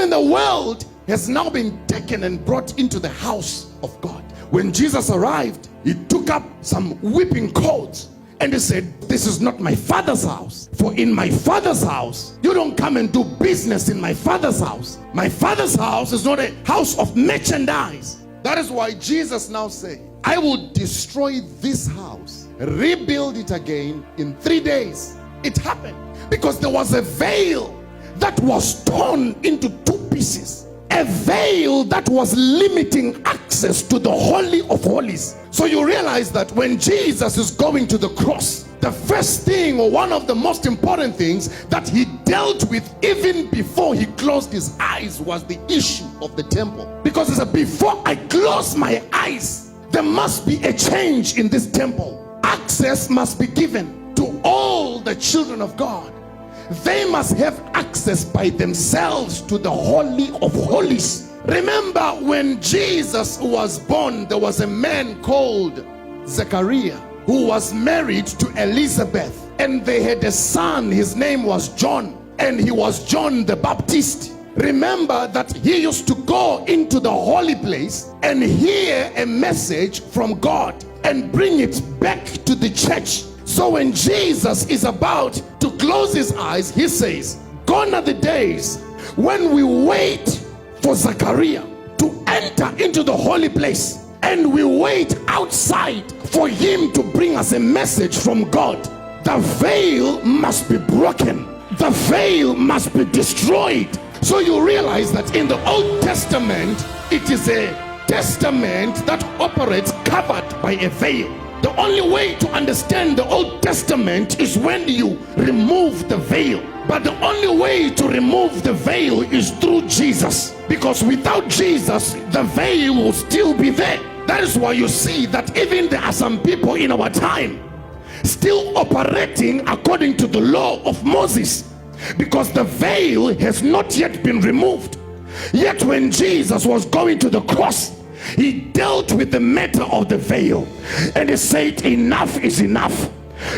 Even the world has now been taken and brought into the house of God. When Jesus arrived, he took up some whipping cords and he said, this is not my Father's house. For in my Father's house, you don't come and do business in my Father's house. My Father's house is not a house of merchandise. That is why Jesus now said, I will destroy this house, rebuild it again in 3 days. It happened because there was a veil that was torn into 2 pieces. A veil that was limiting access to the Holy of Holies. So you realize that when Jesus is going to the cross, the first thing, or one of the most important things that he dealt with even before he closed his eyes, was the issue of the temple. Because he said, before I close my eyes, there must be a change in this temple. Access must be given to all the children of God. They must have access by themselves to the Holy of Holies. Remember, when Jesus was born, there was a man called Zechariah who was married to Elizabeth, and they had a son. His name was John, and he was John the Baptist. Remember that he used to go into the holy place and hear a message from God and bring it back to the church. So when Jesus is about to close his eyes, he says, gone are the days when we wait for Zechariah to enter into the holy place, and we wait outside for him to bring us a message from God. The veil must be broken. The veil must be destroyed. So you realize that in the Old Testament, it is a testament that operates covered by a veil. The only way to understand the Old Testament is when you remove the veil. But the only way to remove the veil is through Jesus. Because without Jesus, the veil will still be there. That is why you see that even there are some people in our time still operating according to the law of Moses, because the veil has not yet been removed. Yet when Jesus was going to the cross, he dealt with the matter of the veil, and he said, enough is enough.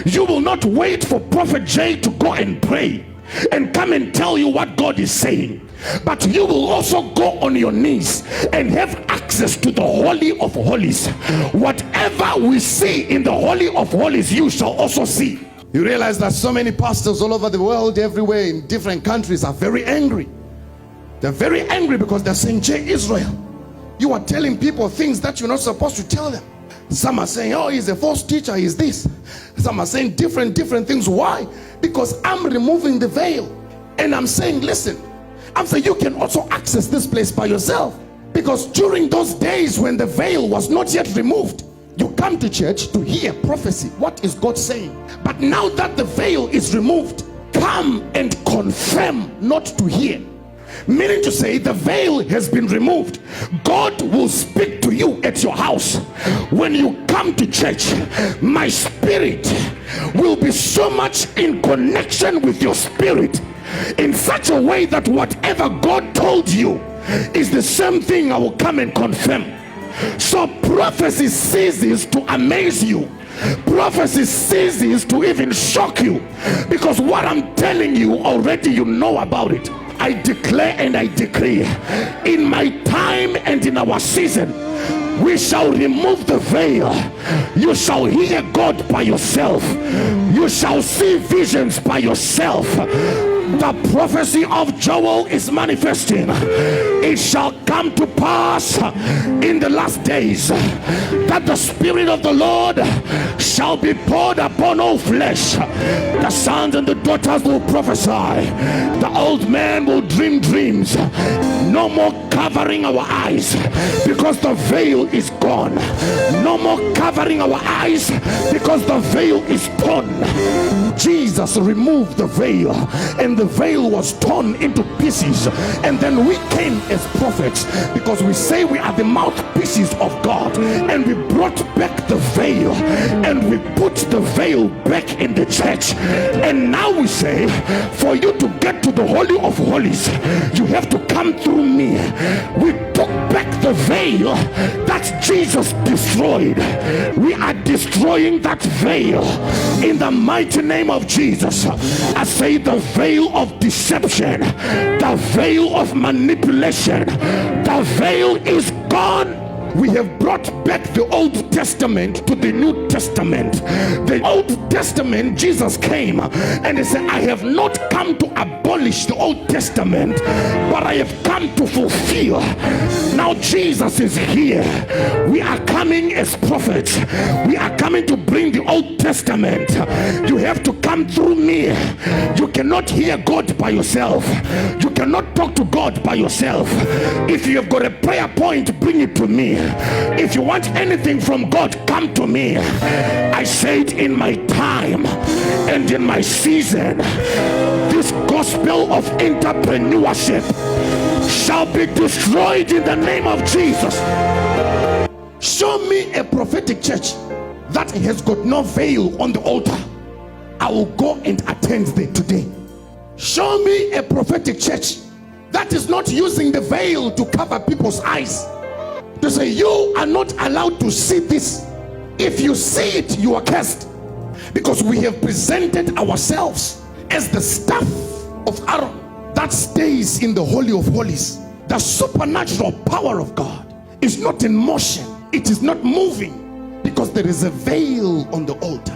You will not wait for Prophet J to go and pray and come and tell you what God is saying, but you will also go on your knees and have access to the Holy of Holies. Whatever we see in the Holy of Holies, you shall also see. You realize that so many pastors all over the world, everywhere in different countries, are very angry. They're very angry because they're saying, J. Israel, you are telling people things that you're not supposed to tell them. Some are saying, oh, he's a false teacher, he's this. Some are saying different things. Why? Because I'm removing the veil. And I'm saying, listen, I'm saying you can also access this place by yourself. Because during those days when the veil was not yet removed, you come to church to hear prophecy. What is God saying? But now that the veil is removed, come and confirm, not to hear. Meaning to say, the veil has been removed. God will speak to you at your house. When you come to church, my spirit will be so much in connection with your spirit, in such a way that whatever God told you is the same thing I will come and confirm. So prophecy ceases to amaze you. Prophecy ceases to even shock you, because what I'm telling you already, you know about it. I declare and I decree, in my time and in our season, we shall remove the veil. You shall hear God by yourself. You shall see visions by yourself. The prophecy of Joel is manifesting. It shall come to pass in the last days that the Spirit of the Lord shall be poured upon all flesh. The sons and the daughters will prophesy. The old man will dream dreams. No more covering our eyes, because the veil is gone. No more covering our eyes, because the veil is torn. Jesus removed the veil, and the veil was torn into pieces. And then we came as prophets, because we say we are the mouthpieces of God, and we brought back the veil, and we put the veil back in the church. And now we say, for you to get to the Holy of Holies, you have to come through me. We took back the veil that Jesus destroyed. We are destroying that veil in the mighty name of Jesus. I say the veil of deception, the veil of manipulation, the veil is gone. We have brought back the Old Testament to the New Testament. The Old Testament, Jesus came and he said, I have not come to abolish the Old Testament, but I have come to fulfill. Now Jesus is here. We are coming as prophets. We are coming to bring the Old Testament. You have to come through me. You cannot hear God by yourself. You cannot talk to God by yourself. If you have got a prayer point, bring it to me. If you want anything from God, come to me. I said in my time and in my season, this gospel of entrepreneurship shall be destroyed in the name of Jesus. Show me a prophetic church that has got no veil on the altar. I will go and attend there today. Show me a prophetic church that is not using the veil to cover people's eyes, to say you are not allowed to see this. If you see it, you are cursed. Because we have presented ourselves as the staff of Aaron that stays in the Holy of Holies. The supernatural power of God is not in motion. It is not moving because there is a veil on the altar.